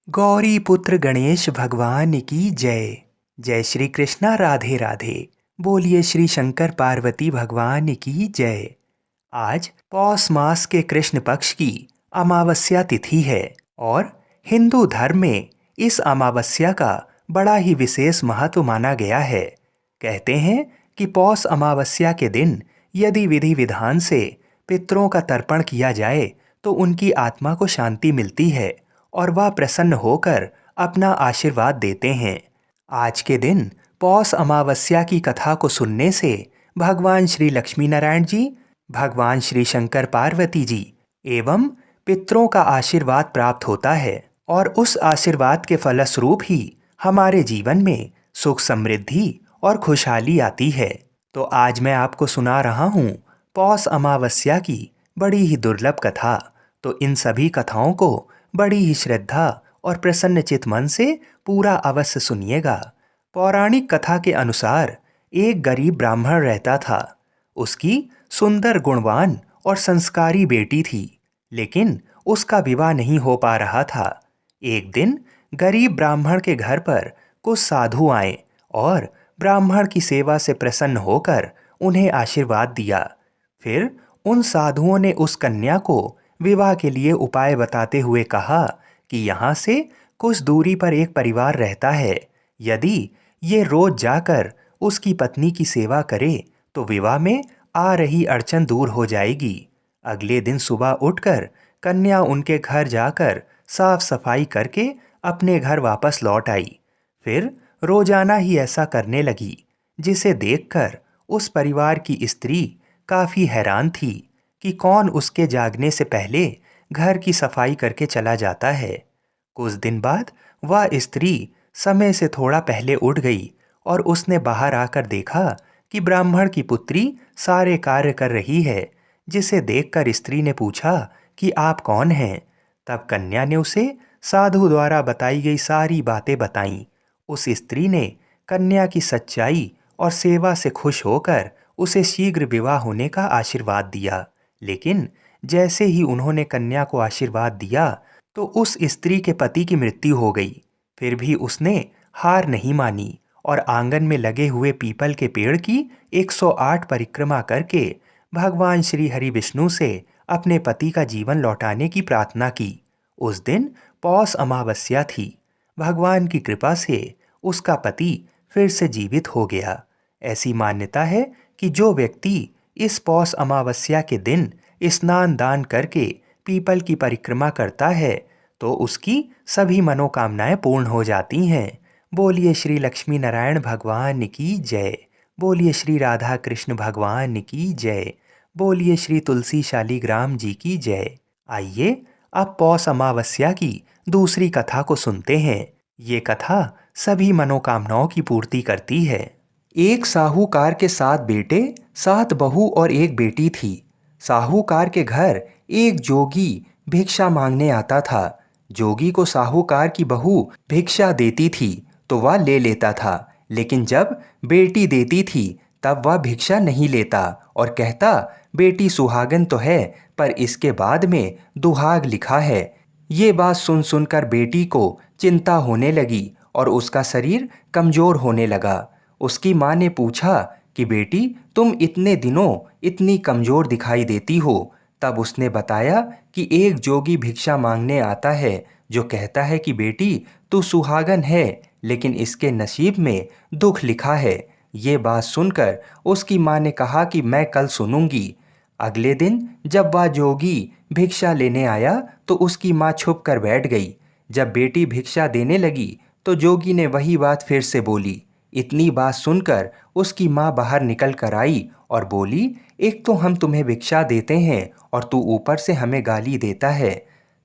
गौरी पुत्र गणेश भगवान की जय। जय श्री कृष्णा, राधे राधे। बोलिए श्री शंकर पार्वती भगवान की जय। आज पौष मास के कृष्ण पक्ष की अमावस्या तिथि है और हिंदू धर्म में इस अमावस्या का बड़ा ही विशेष महत्व माना गया है। कहते हैं कि पौष अमावस्या के दिन यदि विधि विधान से पितरों का तर्पण किया जाए तो उनकी आत्मा को शांति मिलती है और वह प्रसन्न होकर अपना आशीर्वाद देते हैं। आज के दिन पौष अमावस्या की कथा को सुनने से भगवान श्री लक्ष्मी नारायण जी, भगवान श्री शंकर पार्वती जी एवं पितरों का आशीर्वाद प्राप्त होता है और उस आशीर्वाद के फलस्वरूप ही हमारे जीवन में सुख समृद्धि और खुशहाली आती है। तो आज मैं आपको सुना रहा हूँ पौष अमावस्या की बड़ी ही दुर्लभ कथा। तो इन सभी कथाओं को बड़ी ही श्रद्धा और प्रसन्नचित मन से पूरा अवश्य सुनिएगा। पौराणिक कथा के अनुसार एक गरीब ब्राह्मण रहता था। उसकी सुंदर, गुणवान और संस्कारी बेटी थी, लेकिन उसका विवाह नहीं हो पा रहा था। एक दिन गरीब ब्राह्मण के घर पर कुछ साधु आए और ब्राह्मण की सेवा से प्रसन्न होकर उन्हें आशीर्वाद दिया। फिर उन साधुओं ने उस कन्या को विवाह के लिए उपाय बताते हुए कहा कि यहाँ से कुछ दूरी पर एक परिवार रहता है। यदि ये रोज जाकर उसकी पत्नी की सेवा करे तो विवाह में आ रही अड़चन दूर हो जाएगी। अगले दिन सुबह उठकर कन्या उनके घर जाकर साफ सफाई करके अपने घर वापस लौट आई। फिर रोजाना ही ऐसा करने लगी, जिसे देखकर उस परिवार की स्त्री काफी हैरान थी कि कौन उसके जागने से पहले घर की सफाई करके चला जाता है। कुछ दिन बाद वह स्त्री समय से थोड़ा पहले उठ गई और उसने बाहर आकर देखा कि ब्राह्मण की पुत्री सारे कार्य कर रही है, जिसे देखकर स्त्री ने पूछा कि आप कौन हैं। तब कन्या ने उसे साधु द्वारा बताई गई सारी बातें बताईं। उस स्त्री ने कन्या की सच्चाई और सेवा से खुश होकर उसे शीघ्र विवाह होने का आशीर्वाद दिया। लेकिन जैसे ही उन्होंने कन्या को आशीर्वाद दिया तो उस स्त्री के पति की मृत्यु हो गई। फिर भी उसने हार नहीं मानी और आंगन में लगे हुए पीपल के पेड़ की 108 परिक्रमा करके भगवान श्री हरि विष्णु से अपने पति का जीवन लौटाने की प्रार्थना की। उस दिन पौष अमावस्या थी। भगवान की कृपा से उसका पति फिर से जीवित हो गया। ऐसी मान्यता है कि जो व्यक्ति इस पौष अमावस्या के दिन स्नान दान करके पीपल की परिक्रमा करता है तो उसकी सभी मनोकामनाएं पूर्ण हो जाती हैं। बोलिए श्री लक्ष्मी नारायण भगवान की जय। बोलिए श्री राधा कृष्ण भगवान की जय। बोलिए श्री तुलसी शालीग्राम जी की जय। आइए अब पौष अमावस्या की दूसरी कथा को सुनते हैं। ये कथा सभी मनोकामनाओं की पूर्ति करती है। एक साहूकार के 7 बेटे, 7 बहू और एक बेटी थी। साहूकार के घर एक जोगी भिक्षा मांगने आता था। जोगी को साहूकार की बहू भिक्षा देती थी तो वह ले लेता था, लेकिन जब बेटी देती थी तब वह भिक्षा नहीं लेता और कहता, बेटी सुहागन तो है पर इसके बाद में दुहाग लिखा है। ये बात सुन सुनकर बेटी को चिंता होने लगी और उसका शरीर कमजोर होने लगा। उसकी माँ ने पूछा कि बेटी, तुम इतने दिनों इतनी कमजोर दिखाई देती हो। तब उसने बताया कि एक जोगी भिक्षा मांगने आता है जो कहता है कि बेटी तू सुहागन है, लेकिन इसके नसीब में दुख लिखा है। ये बात सुनकर उसकी माँ ने कहा कि मैं कल सुनूंगी। अगले दिन जब वह जोगी भिक्षा लेने आया तो उसकी माँ छुप कर बैठ गई। जब बेटी भिक्षा देने लगी तो जोगी ने वही बात फिर से बोली। इतनी बात सुनकर उसकी माँ बाहर निकल कर आई और बोली, एक तो हम तुम्हें भिक्षा देते हैं और तू ऊपर से हमें गाली देता है।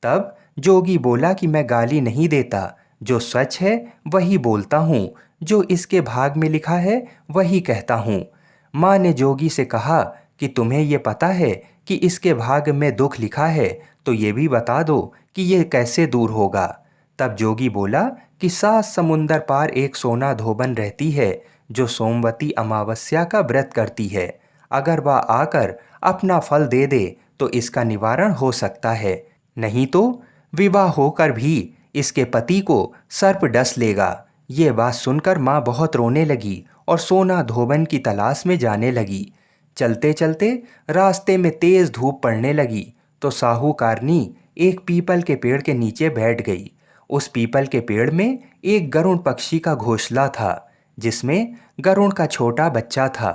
तब जोगी बोला कि मैं गाली नहीं देता, जो सच है वही बोलता हूँ, जो इसके भाग में लिखा है वही कहता हूँ। माँ ने जोगी से कहा कि तुम्हें ये पता है कि इसके भाग में दुख लिखा है तो ये भी बता दो कि ये कैसे दूर होगा। तब जोगी बोला कि 7 समुंदर पार एक सोना धोबन रहती है जो सोमवती अमावस्या का व्रत करती है। अगर वह आकर अपना फल दे दे तो इसका निवारण हो सकता है, नहीं तो विवाह होकर भी इसके पति को सर्प डस लेगा। ये बात सुनकर माँ बहुत रोने लगी और सोना धोबन की तलाश में जाने लगी। चलते चलते रास्ते में तेज धूप पड़ने लगी तो साहूकारनी एक पीपल के पेड़ के नीचे बैठ गई। उस पीपल के पेड़ में एक गरुड़ पक्षी का घोंसला था, जिसमें गरुड़ का छोटा बच्चा था।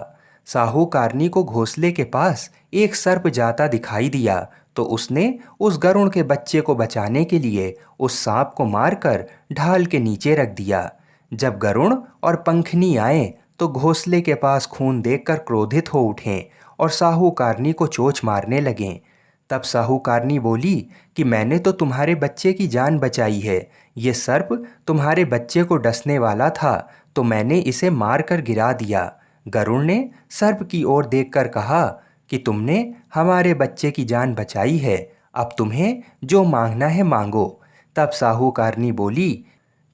साहूकारनी को घोंसले के पास एक सर्प जाता दिखाई दिया तो उसने उस गरुड़ के बच्चे को बचाने के लिए उस सांप को मारकर ढाल के नीचे रख दिया। जब गरुड़ और पंखनी आए तो घोंसले के पास खून देखकर क्रोधित हो उठे और साहूकारनी को चोंच मारने लगे। तब साहूकारनी बोली कि मैंने तो तुम्हारे बच्चे की जान बचाई है, ये सर्प तुम्हारे बच्चे को डसने वाला था तो मैंने इसे मार कर गिरा दिया। गरुड़ ने सर्प की ओर देखकर कहा कि तुमने हमारे बच्चे की जान बचाई है, अब तुम्हें जो मांगना है मांगो। तब साहूकारनी बोली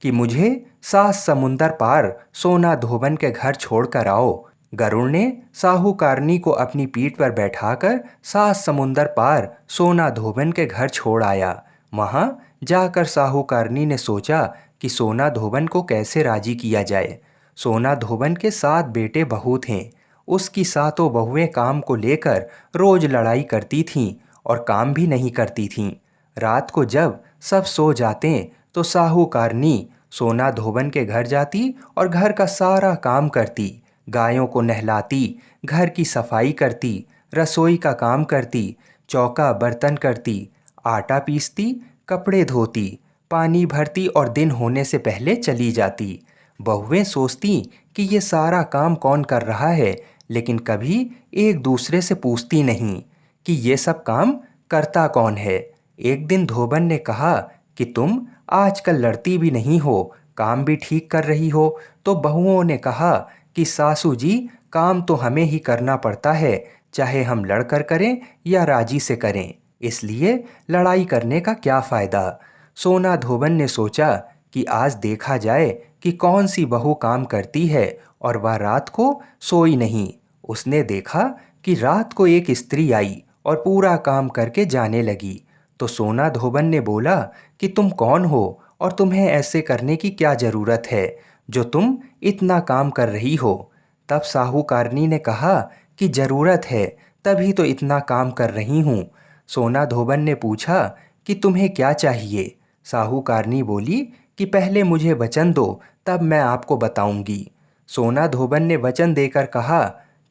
कि मुझे 7 समुंदर पार सोना धोबन के घर छोड़ कर आओ। गरुड़ ने साहूकारनी को अपनी पीठ पर बैठाकर 7 समुंदर पार सोना धोबन के घर छोड़ आया। वहाँ जाकर साहूकारनी ने सोचा कि सोना धोबन को कैसे राजी किया जाए। सोना धोबन के 7 बेटे बहू थे। उसकी 7 बहुएं काम को लेकर रोज लड़ाई करती थीं और काम भी नहीं करती थीं। रात को जब सब सो जाते तो साहूकारनी सोना धोबन के घर जाती और घर का सारा काम करती। गायों को नहलाती, घर की सफाई करती, रसोई का काम करती, चौका बर्तन करती, आटा पीसती, कपड़े धोती, पानी भरती और दिन होने से पहले चली जाती। बहुएं सोचती कि ये सारा काम कौन कर रहा है, लेकिन कभी एक दूसरे से पूछती नहीं कि ये सब काम करता कौन है। एक दिन धोबन ने कहा कि तुम आजकल लड़ती भी नहीं हो, काम भी ठीक कर रही हो। तो बहुओं ने कहा कि सासू जी, काम तो हमें ही करना पड़ता है, चाहे हम लड़कर करें या राजी से करें, इसलिए लड़ाई करने का क्या फ़ायदा। सोना धोबन ने सोचा कि आज देखा जाए कि कौन सी बहू काम करती है और वह रात को सोई नहीं। उसने देखा कि रात को एक स्त्री आई और पूरा काम करके जाने लगी। तो सोना धोबन ने बोला कि तुम कौन हो और तुम्हें ऐसे करने की क्या ज़रूरत है जो तुम इतना काम कर रही हो। तब साहूकारनी ने कहा कि ज़रूरत है, तभी तो इतना काम कर रही हूँ। सोना धोबन ने पूछा कि तुम्हें क्या चाहिए। साहूकारनी बोली कि पहले मुझे वचन दो, तब मैं आपको बताऊंगी। सोना धोबन ने वचन देकर कहा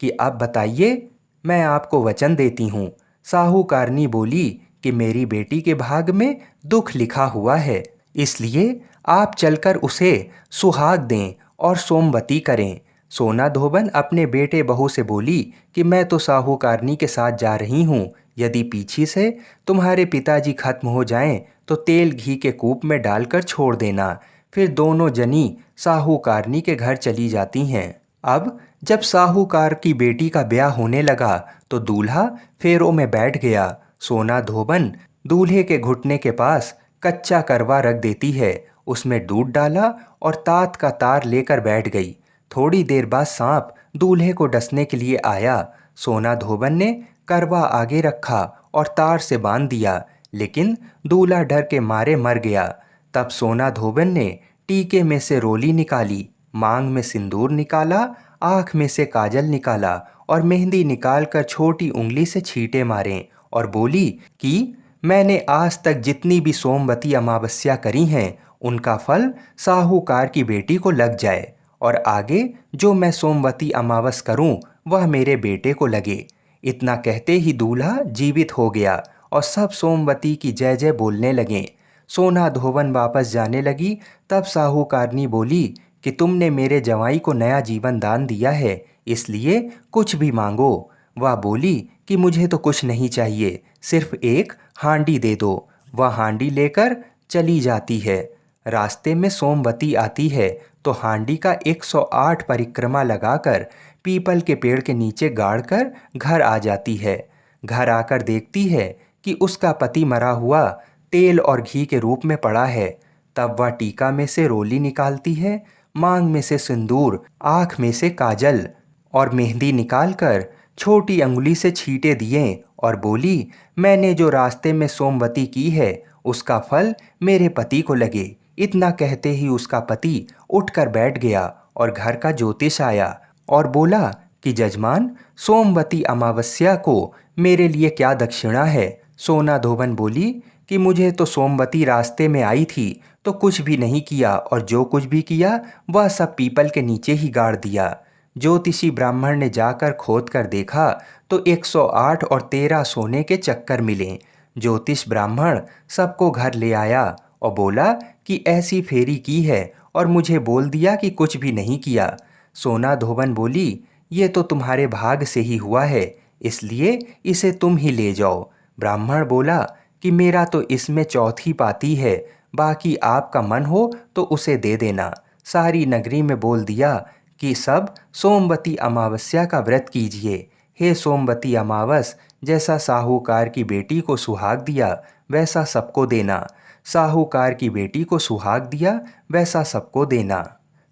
कि अब बताइए, मैं आपको वचन देती हूँ। साहूकारनी बोली कि मेरी बेटी के भाग में दुख लिखा हुआ है, इसलिए आप चलकर उसे सुहाग दें और सोमवती करें। सोना धोबन अपने बेटे बहू से बोली कि मैं तो साहूकारनी के साथ जा रही हूँ, यदि पीछे से तुम्हारे पिताजी खत्म हो जाएं तो तेल घी के कूप में डालकर छोड़ देना। फिर दोनों जनी साहूकारनी के घर चली जाती हैं। अब जब साहूकार की बेटी का ब्याह होने लगा तो दूल्हा फेरों में बैठ गया। सोना धोबन दूल्हे के घुटने के पास कच्चा करवा रख देती है, उसमें दूध डाला और तात का तार लेकर बैठ गई। थोड़ी देर बाद सांप दूल्हे को डसने के लिए आया। सोना धोबन ने करवा आगे रखा और तार से बांध दिया, लेकिन दूल्हा डर के मारे मर गया। तब सोना धोबन ने टीके में से रोली निकाली, मांग में सिंदूर निकाला, आँख में से काजल निकाला और मेहंदी निकालकर छोटी उंगली से छींटे मारे और बोली कि मैंने आज तक जितनी भी सोमवती अमावस्या करी हैं, उनका फल साहूकार की बेटी को लग जाए और आगे जो मैं सोमवती अमावस करूं वह मेरे बेटे को लगे। इतना कहते ही दूल्हा जीवित हो गया और सब सोमवती की जय जय बोलने लगे। सोना धोबन वापस जाने लगी तब साहूकारनी बोली कि तुमने मेरे जवाई को नया जीवन दान दिया है, इसलिए कुछ भी मांगो। वह बोली कि मुझे तो कुछ नहीं चाहिए, सिर्फ एक हांडी दे दो। वह हांडी लेकर चली जाती है। रास्ते में सोमवती आती है तो हांडी का 108 परिक्रमा लगाकर पीपल के पेड़ के नीचे गाड़कर घर आ जाती है। घर आकर देखती है कि उसका पति मरा हुआ तेल और घी के रूप में पड़ा है। तब वह टीका में से रोली निकालती है, मांग में से सिंदूर, आँख में से काजल और मेहंदी निकालकर छोटी अंगुली से छींटे दिए और बोली मैंने जो रास्ते में सोमवती की है उसका फल मेरे पति को लगे। इतना कहते ही उसका पति उठकर बैठ गया और घर का ज्योतिष आया और बोला कि जजमान, सोमवती अमावस्या को मेरे लिए क्या दक्षिणा है। सोना धोबन बोली कि मुझे तो सोमवती रास्ते में आई थी तो कुछ भी नहीं किया, और जो कुछ भी किया वह सब पीपल के नीचे ही गाड़ दिया। ज्योतिषी ब्राह्मण ने जाकर खोद कर देखा तो 108 और 13 सोने के चक्कर मिले। ज्योतिष ब्राह्मण सबको घर ले आया और बोला कि ऐसी फेरी की है, और मुझे बोल दिया कि कुछ भी नहीं किया। सोना धोबन बोली, ये तो तुम्हारे भाग से ही हुआ है, इसलिए इसे तुम ही ले जाओ। ब्राह्मण बोला कि मेरा तो इसमें चौथी पाती है, बाकी आपका मन हो तो उसे दे देना। सारी नगरी में बोल दिया कि सब सोमवती अमावस्या का व्रत कीजिए। हे सोमवती अमावस, जैसा साहूकार की बेटी को सुहाग दिया वैसा सबको देना। साहूकार की बेटी को सुहाग दिया वैसा सबको देना।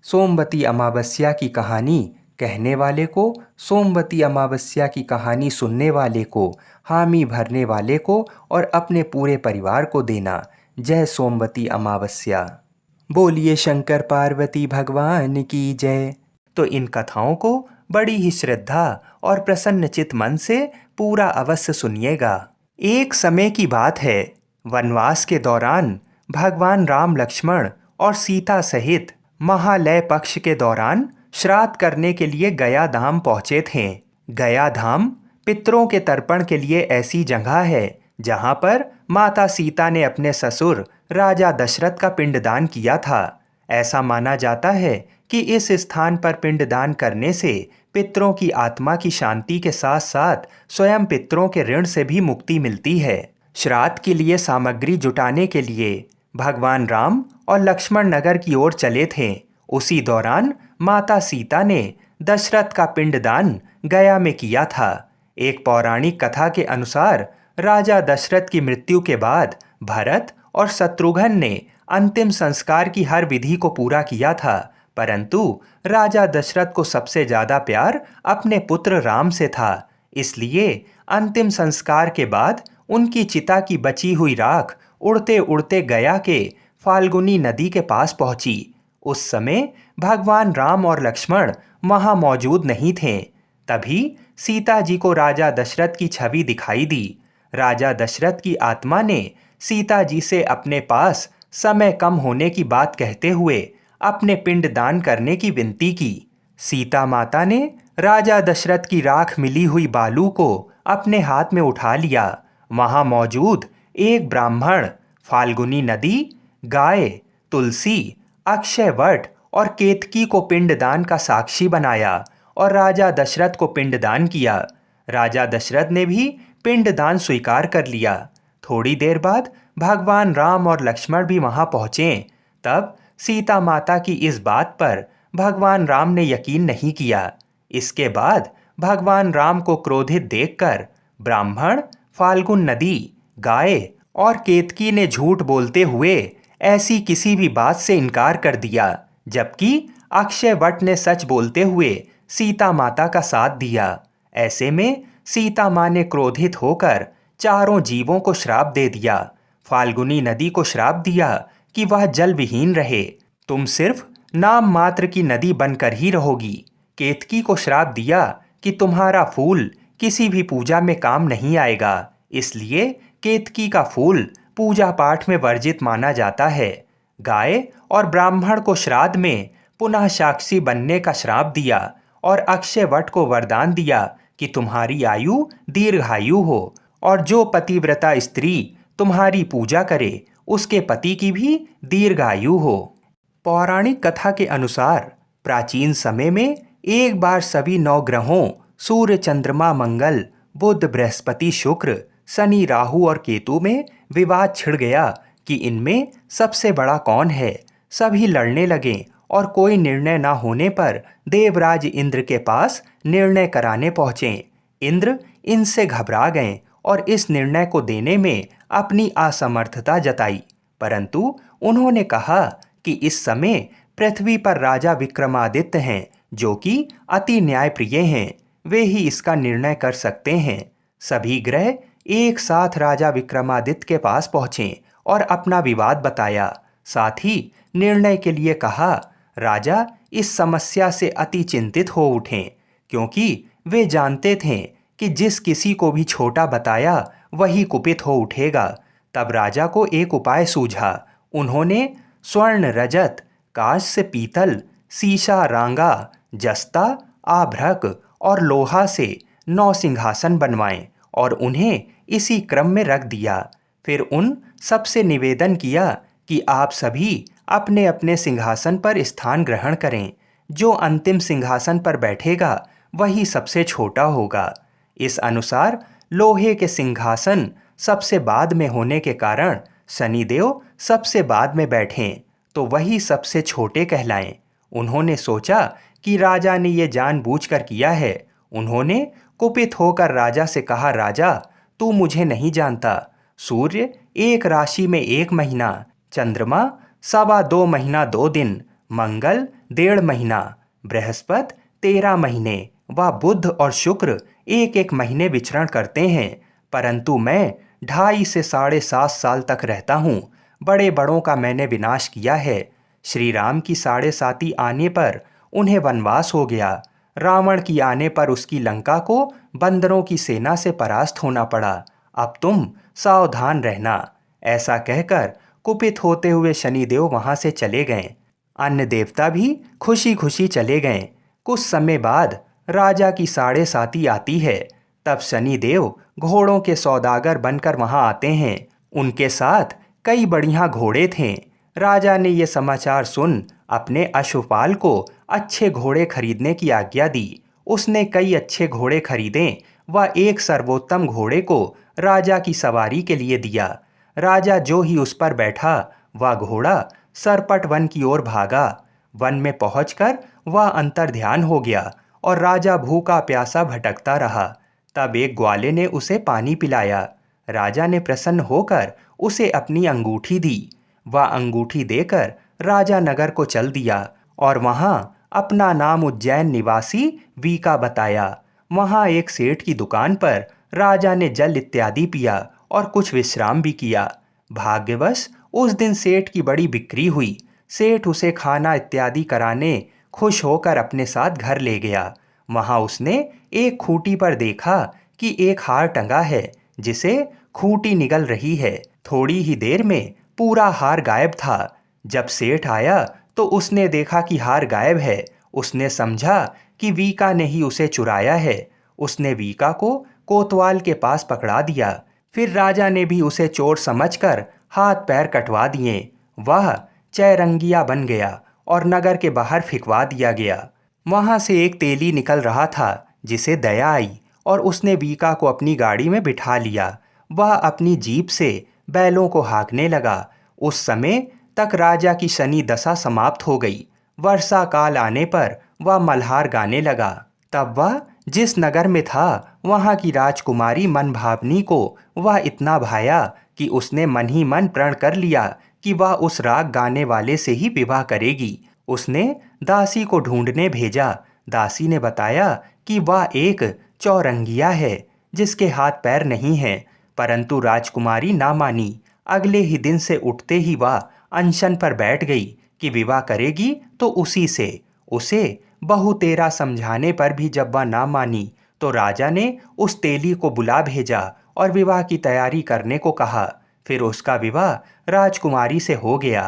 सोमवती अमावस्या की कहानी कहने वाले को, सोमवती अमावस्या की कहानी सुनने वाले को, हामी भरने वाले को और अपने पूरे परिवार को देना। जय सोमवती अमावस्या। बोलिए शंकर पार्वती भगवान की जय। तो इन कथाओं को बड़ी ही श्रद्धा और प्रसन्नचित मन से पूरा अवश्य सुनिएगा। एक समय की बात है, वनवास के दौरान भगवान राम, लक्ष्मण और सीता सहित महालय पक्ष के दौरान श्राद्ध करने के लिए गया धाम पहुँचे थे। गया धाम पितरों के तर्पण के लिए ऐसी जगह है जहाँ पर माता सीता ने अपने ससुर राजा दशरथ का पिंडदान किया था। ऐसा माना जाता है कि इस स्थान पर पिंडदान करने से पितरों की आत्मा की शांति के साथ साथ स्वयं पितरों के ऋण से भी मुक्ति मिलती है। श्राद्ध के लिए सामग्री जुटाने के लिए भगवान राम और लक्ष्मण नगर की ओर चले थे। उसी दौरान माता सीता ने दशरथ का पिंडदान गया में किया था। एक पौराणिक कथा के अनुसार राजा दशरथ की मृत्यु के बाद भरत और शत्रुघ्न ने अंतिम संस्कार की हर विधि को पूरा किया था, परंतु राजा दशरथ को सबसे ज्यादा प्यार अपने पुत्र राम से था। इसलिए अंतिम संस्कार के बाद उनकी चिता की बची हुई राख उड़ते उड़ते गया के फाल्गुनी नदी के पास पहुंची। उस समय भगवान राम और लक्ष्मण वहां मौजूद नहीं थे। तभी सीता जी को राजा दशरथ की छवि दिखाई दी। राजा दशरथ की आत्मा ने सीता जी से अपने पास समय कम होने की बात कहते हुए अपने पिंड दान करने की विनती की। सीता माता ने राजा दशरथ की राख मिली हुई बालू को अपने हाथ में उठा लिया। वहां मौजूद एक ब्राह्मण फाल्गुनी नदी, गाय, तुलसी, अक्षय वट और केतकी को पिंडदान का साक्षी बनाया और राजा दशरथ को पिंडदान किया। राजा दशरथ ने भी पिंडदान स्वीकार कर लिया। थोड़ी देर बाद भगवान राम और लक्ष्मण भी वहां पहुंचे। तब सीता माता की इस बात पर भगवान राम ने यकीन नहीं किया। इसके बाद भगवान राम को क्रोधित देखकर ब्राह्मण, फाल्गुन नदी, गाय और केतकी ने झूठ बोलते हुए ऐसी किसी भी बात से इनकार कर दिया, जबकि अक्षय वट ने सच बोलते हुए सीता माता का साथ दिया। ऐसे में सीता माँ ने क्रोधित होकर चारों जीवों को श्राप दे दिया। फाल्गुनी नदी को श्राप दिया कि वह जल विहीन रहे, तुम सिर्फ नाम मात्र की नदी बनकर ही रहोगी। केतकी को श्राप दिया कि तुम्हारा फूल किसी भी पूजा में काम नहीं आएगा, इसलिए केतकी का फूल पूजा पाठ में वर्जित माना जाता है। गाय और ब्राह्मण को श्राद्ध में पुनः साक्षी बनने का श्राप दिया और अक्षय वट को वरदान दिया कि तुम्हारी आयु दीर्घायु हो, और जो पतिव्रता स्त्री तुम्हारी पूजा करे उसके पति की भी दीर्घायु हो। पौराणिक कथा के अनुसार प्राचीन समय में एक बार सभी 9 ग्रहों सूर्य, चंद्रमा, मंगल, बुध, बृहस्पति, शुक्र, शनि, राहु और केतु में विवाद छिड़ गया कि इनमें सबसे बड़ा कौन है। सभी लड़ने लगे और कोई निर्णय न होने पर देवराज इंद्र के पास निर्णय कराने पहुंचे। इंद्र इनसे घबरा गए और इस निर्णय को देने में अपनी असमर्थता जताई, परंतु उन्होंने कहा कि इस समय पृथ्वी पर राजा विक्रमादित्य हैं, जो कि अति न्यायप्रिय हैं, वे ही इसका निर्णय कर सकते हैं। सभी ग्रह एक साथ राजा विक्रमादित्य के पास पहुंचे और अपना विवाद बताया। साथ ही निर्णय के लिए कहा। राजा इस समस्या से अति चिंतित हो उठे, क्योंकि वे जानते थे कि जिस किसी को भी छोटा बताया वही कुपित हो उठेगा। तब राजा को एक उपाय सूझा। उन्होंने स्वर्ण, रजत, कांच से पीतल, सीसा, रांगा, जस्ता, आभ्रक और लोहा से 9 सिंहासन बनवाए और उन्हें इसी क्रम में रख दिया। फिर उन सबसे निवेदन किया कि आप सभी अपने अपने सिंहासन पर स्थान ग्रहण करें। जो अंतिम सिंहासन पर बैठेगा वही सबसे छोटा होगा। इस अनुसार लोहे के सिंहासन सबसे बाद में होने के कारण शनिदेव सबसे बाद में बैठें तो वही सबसे छोटे कहलाएं। उन्होंने सोचा कि राजा ने ये जानबूझकर किया है। उन्होंने कुपित होकर राजा से कहा, राजा तू मुझे नहीं जानता। सूर्य एक राशि में 1 महीना, चंद्रमा 2.25 महीना 2 दिन, मंगल 1.5 महीना, बृहस्पति 13 महीने व बुध और शुक्र 1-1 महीने विचरण करते हैं, परंतु मैं 2.5 से 7.5 साल तक रहता हूँ। बड़े बड़ों का मैंने विनाश किया है। श्री राम की 7.5 आने पर उन्हें वनवास हो गया। रावण की आने पर उसकी लंका को बंदरों की सेना से परास्त होना पड़ा। अब तुम सावधान रहना। ऐसा कहकर कुपित होते हुए शनिदेव वहां से चले गए। अन्य देवता भी खुशी खुशी चले गए। कुछ समय बाद राजा की 7.5 आती है। तब शनिदेव घोड़ों के सौदागर बनकर वहां आते हैं। उनके साथ कई बढ़िया घोड़े थे। राजा ने ये समाचार सुन अपने अश्वपाल को अच्छे घोड़े खरीदने की आज्ञा दी। उसने कई अच्छे घोड़े खरीदे व एक सर्वोत्तम घोड़े को राजा की सवारी के लिए दिया। राजा जो ही उस पर बैठा वह घोड़ा सरपट वन की ओर भागा। वन में पहुंचकर वह अंतर्ध्यान हो गया और राजा भूखा प्यासा भटकता रहा। तब एक ग्वाले ने उसे पानी पिलाया। राजा ने प्रसन्न होकर उसे अपनी अंगूठी दी। वह अंगूठी देकर राजा नगर को चल दिया और वहां अपना नाम उज्जैन निवासी वीका बताया। वहां एक सेठ की दुकान पर राजा ने जल इत्यादि पिया और कुछ विश्राम भी किया। भाग्यवश उस दिन सेठ की बड़ी बिक्री हुई। सेठ उसे खाना इत्यादि कराने खुश होकर अपने साथ घर ले गया। वहां उसने एक खूंटी पर देखा कि एक हार टंगा है जिसे खूंटी निगल रही है। थोड़ी ही देर में पूरा हार गायब था। जब सेठ आया तो उसने देखा कि हार गायब है। उसने समझा कि वीका ने ही उसे चुराया है। उसने वीका को कोतवाल के पास पकड़ा दिया। फिर राजा ने भी उसे चोर समझकर हाथ पैर कटवा दिए। वह चैरंगिया बन गया और नगर के बाहर फिकवा दिया गया। वहां से एक तेली निकल रहा था जिसे दया आई और उसने वीका को अपनी गाड़ी में बिठा लिया। वह अपनी जीप से बैलों को हाँकने लगा। उस समय तक राजा की शनि दशा समाप्त हो गई। वर्षा काल आने पर वह मल्हार गाने लगा। तब वह जिस नगर में था वहां की राजकुमारी मनभावनी को वह इतना भाया कि उसने मन ही मन प्रण कर लिया कि वह उस राग गाने वाले से ही विवाह करेगी। उसने दासी को ढूंढने भेजा। दासी ने बताया कि वह एक चौरंगिया है जिसके हाथ पैर नहीं हैं, परंतु राजकुमारी ना मानी। अगले ही दिन से उठते ही वह अनशन पर बैठ गई कि विवाह करेगी तो उसी से। उसे बहु तेरा समझाने पर भी जब वह ना मानी तो राजा ने उस तेली को बुला भेजा और विवाह की तैयारी करने को कहा। फिर उसका विवाह राजकुमारी से हो गया।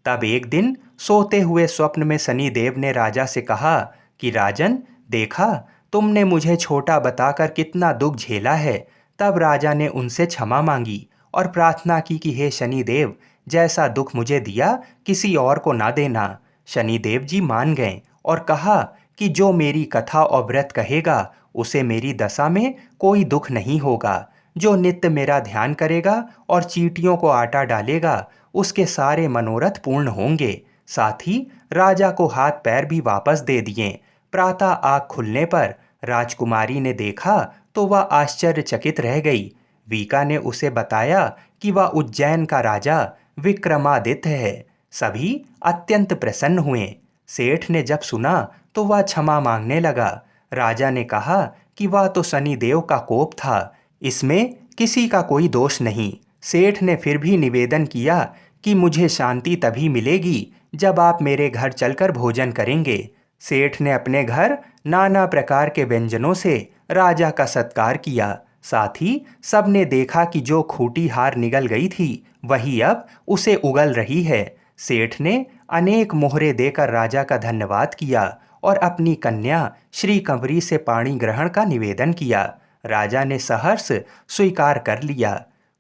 तब एक दिन सोते हुए स्वप्न में शनिदेव ने राजा से कहा कि राजन, देखा तुमने मुझे छोटा बताकर कितना दुख झेला है। तब राजा ने उनसे क्षमा मांगी और प्रार्थना की कि हे शनिदेव, जैसा दुख मुझे दिया किसी और को ना देना। शनिदेव जी मान गए और कहा कि जो मेरी कथा और व्रत कहेगा उसे मेरी दशा में कोई दुख नहीं होगा। जो नित्य मेरा ध्यान करेगा और चींटियों को आटा डालेगा उसके सारे मनोरथ पूर्ण होंगे। साथ ही राजा को हाथ पैर भी वापस दे दिए। प्रातः आँख खुलने पर राजकुमारी ने देखा तो वह आश्चर्यचकित रह गई। वीका ने उसे बताया कि वह उज्जैन का राजा विक्रमादित्य है। सभी अत्यंत प्रसन्न हुए। सेठ ने जब सुना तो वह क्षमा मांगने लगा। राजा ने कहा कि वह तो शनिदेव का कोप था, इसमें किसी का कोई दोष नहीं। सेठ ने फिर भी निवेदन किया कि मुझे शांति तभी मिलेगी जब आप मेरे घर चलकर भोजन करेंगे। सेठ ने अपने घर नाना प्रकार के व्यंजनों से राजा का सत्कार किया। साथ ही सबने देखा कि जो खूंटी हार निगल गई थी वही अब उसे उगल रही है। सेठ ने अनेक मोहरे देकर राजा का धन्यवाद किया और अपनी कन्या श्री कंवरी से पाणी ग्रहण का निवेदन किया। राजा ने सहर्ष स्वीकार कर लिया।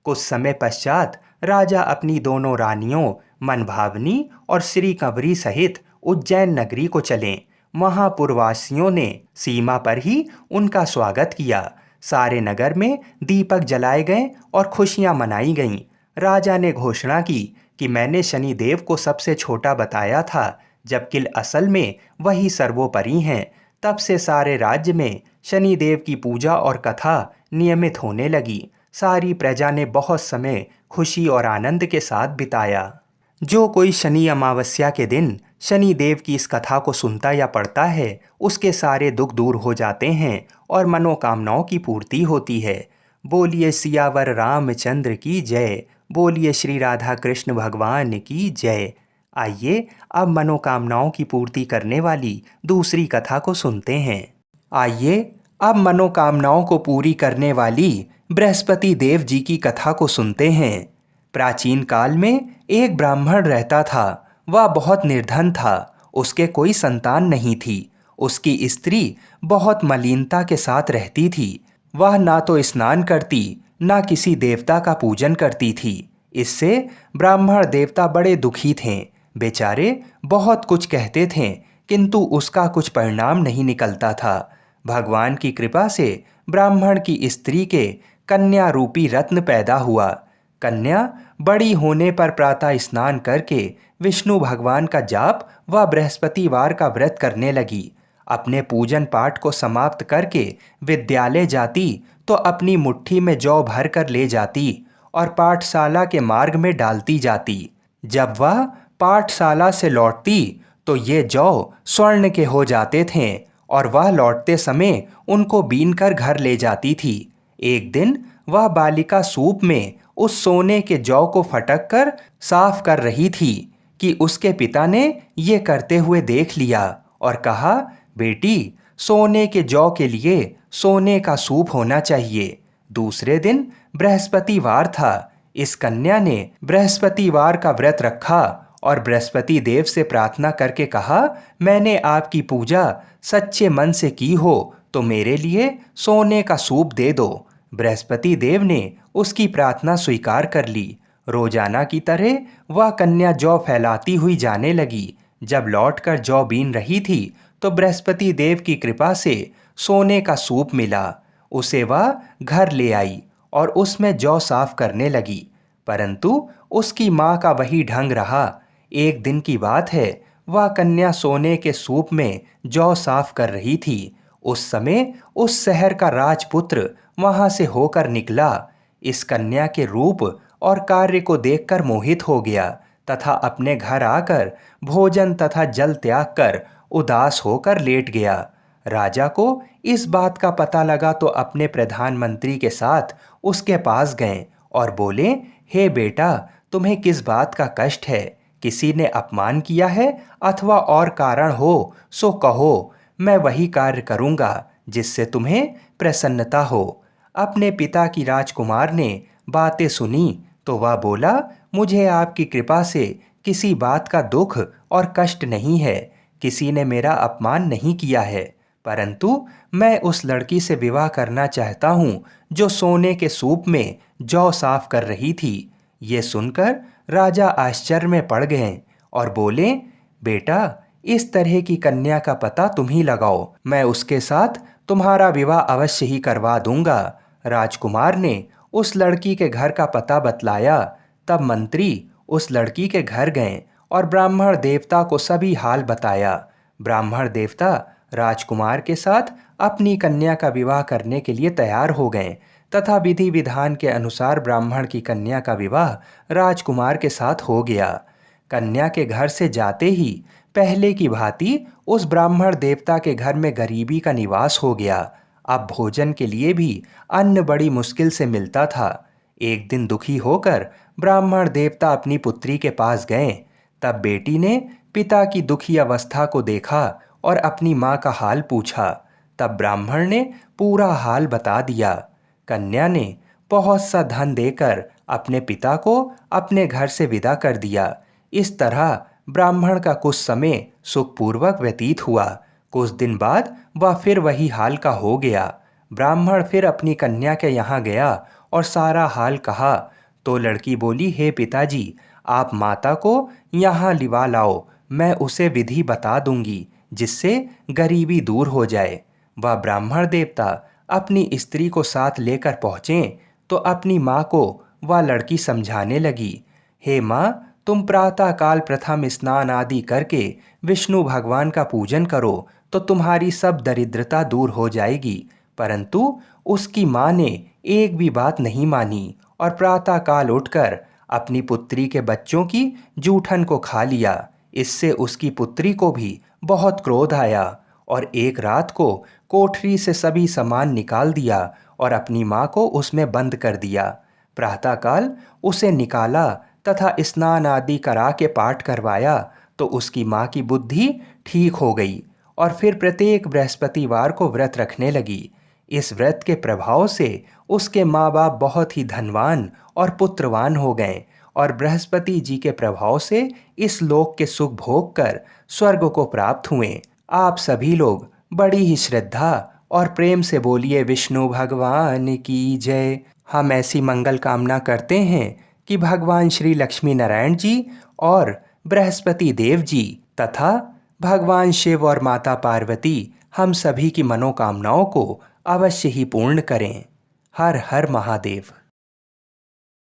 कुछ समय पश्चात राजा अपनी दोनों रानियों मनभावनी और श्री कंवरी सहित उज्जैन नगरी को चले। महापुरवासियों ने सीमा पर ही उनका स्वागत किया। सारे नगर में दीपक जलाए गए और खुशियां मनाई गईं। राजा ने घोषणा की कि मैंने शनिदेव को सबसे छोटा बताया था, जबकि असल में वही सर्वोपरि हैं। तब से सारे राज्य में शनिदेव की पूजा और कथा नियमित होने लगी। सारी प्रजा ने बहुत समय खुशी और आनंद के साथ बिताया। जो कोई शनि अमावस्या के दिन शनि देव की इस कथा को सुनता या पढ़ता है, उसके सारे दुख दूर हो जाते हैं और मनोकामनाओं की पूर्ति होती है। बोलिए सियावर रामचंद्र की जय। बोलिए श्री राधा कृष्ण भगवान की जय। आइए अब मनोकामनाओं की पूर्ति करने वाली दूसरी कथा को सुनते हैं। आइए अब मनोकामनाओं को पूरी करने वाली बृहस्पति देव जी की कथा को सुनते हैं। प्राचीन काल में एक ब्राह्मण रहता था। वह बहुत निर्धन था। उसके कोई संतान नहीं थी। उसकी स्त्री बहुत मलिनता के साथ रहती थी। वह ना तो स्नान करती, ना किसी देवता का पूजन करती थी। इससे ब्राह्मण देवता बड़े दुखी थे। बेचारे बहुत कुछ कहते थे, किंतु उसका कुछ परिणाम नहीं निकलता था। भगवान की कृपा से ब्राह्मण की स्त्री के कन्या रूपी रत्न पैदा हुआ। कन्या बड़ी होने पर प्रातः स्नान करके विष्णु भगवान का जाप व बृहस्पतिवार का व्रत करने लगी। अपने पूजन पाठ को समाप्त करके विद्यालय जाती तो अपनी मुट्ठी में जौ भर कर ले जाती और पाठशाला के मार्ग में डालती जाती। जब वह पाठशाला से लौटती तो ये जौ स्वर्ण के हो जाते थे और वह लौटते समय उनको बीनकर घर ले जाती थी। एक दिन वह बालिका सूप में उस सोने के जौ को फटक कर साफ कर रही थी कि उसके पिता ने ये करते हुए देख लिया और कहा, बेटी, सोने के जौ के लिए सोने का सूप होना चाहिए। दूसरे दिन बृहस्पतिवार था। इस कन्या ने बृहस्पतिवार का व्रत रखा और बृहस्पति देव से प्रार्थना करके कहा, मैंने आपकी पूजा सच्चे मन से की हो तो मेरे लिए सोने का सूप दे दो। बृहस्पति देव ने उसकी प्रार्थना स्वीकार कर ली। रोजाना की तरह वह कन्या जौ फैलाती हुई जाने लगी। जब लौटकर जौ बीन रही थी तो बृहस्पति देव की कृपा से सोने का सूप मिला। उसे वह घर ले आई और उसमें जौ साफ करने लगी, परंतु उसकी माँ का वही ढंग रहा। एक दिन की बात है, वह कन्या सोने के सूप में जौ साफ कर रही थी। उस समय उस शहर का राजपुत्र वहां से होकर निकला। इस कन्या के रूप और कार्य को देखकर मोहित हो गया तथा अपने घर आकर भोजन तथा जल त्याग कर उदास होकर लेट गया। राजा को इस बात का पता लगा तो अपने प्रधानमंत्री के साथ उसके पास गए और बोले, हे बेटा, तुम्हें किस बात का कष्ट है? किसी ने अपमान किया है अथवा और कारण हो सो कहो, मैं वही कार्य करूँगा जिससे तुम्हें प्रसन्नता हो। अपने पिता की राजकुमार ने बातें सुनी तो वह बोला, मुझे आपकी कृपा से किसी बात का दुख और कष्ट नहीं है। किसी ने मेरा अपमान नहीं किया है, परंतु मैं उस लड़की से विवाह करना चाहता हूँ जो सोने के सूप में जौ साफ कर रही थी। ये सुनकर राजा आश्चर्य में पड़ गए और बोले, बेटा, इस तरह की कन्या का पता तुम ही लगाओ, मैं उसके साथ तुम्हारा विवाह अवश्य ही करवा दूंगा। राजकुमार ने उस लड़की के घर का पता बतलाया। तब मंत्री उस लड़की के घर गए और ब्राह्मण देवता को सभी हाल बताया। ब्राह्मण देवता राजकुमार के साथ अपनी कन्या का विवाह करने के लिए तैयार हो गए तथा विधि विधान के अनुसार ब्राह्मण की कन्या का विवाह राजकुमार के साथ हो गया। कन्या के घर से जाते ही पहले की भांति उस ब्राह्मण देवता के घर में गरीबी का निवास हो गया। अब भोजन के लिए भी अन्न बड़ी मुश्किल से मिलता था। एक दिन दुखी होकर ब्राह्मण देवता अपनी पुत्री के पास गए। तब बेटी ने पिता की दुखी अवस्था को देखा और अपनी माँ का हाल पूछा। तब ब्राह्मण ने पूरा हाल बता दिया। कन्या ने बहुत सा धन देकर अपने पिता को अपने घर से विदा कर दिया। इस तरह ब्राह्मण का कुछ समय सुखपूर्वक व्यतीत हुआ। कुछ दिन बाद वह फिर वही हाल का हो गया। ब्राह्मण फिर अपनी कन्या के यहाँ गया और सारा हाल कहा। तो लड़की बोली, हे पिताजी, आप माता को यहाँ लिवा लाओ, मैं उसे विधि बता दूंगी जिससे गरीबी दूर हो जाए। वह ब्राह्मण देवता अपनी स्त्री को साथ लेकर पहुँचे तो अपनी माँ को वह लड़की समझाने लगी। हे माँ, तुम प्रातःकाल प्रथम स्नान आदि करके विष्णु भगवान का पूजन करो तो तुम्हारी सब दरिद्रता दूर हो जाएगी। परंतु उसकी माँ ने एक भी बात नहीं मानी और प्रातःकाल उठकर अपनी पुत्री के बच्चों की जूठन को खा लिया। इससे उसकी पुत्री को भी बहुत क्रोध आया और एक रात को कोठरी से सभी सामान निकाल दिया और अपनी माँ को उसमें बंद कर दिया। प्रातःकाल उसे निकाला तथा स्नान आदि करा के पाठ करवाया तो उसकी माँ की बुद्धि ठीक हो गई और फिर प्रत्येक बृहस्पतिवार को व्रत रखने लगी। इस व्रत के प्रभाव से उसके माँ बाप बहुत ही धनवान और पुत्रवान हो गए और बृहस्पति जी के प्रभाव से इस लोक के सुख भोग कर स्वर्ग को प्राप्त हुए। आप सभी लोग बड़ी ही श्रद्धा और प्रेम से बोलिए विष्णु भगवान की जय। हम ऐसी मंगल कामना करते हैं कि भगवान श्री लक्ष्मी नारायण जी और बृहस्पति देव जी तथा भगवान शिव और माता पार्वती हम सभी की मनोकामनाओं को अवश्य ही पूर्ण करें। हर हर महादेव।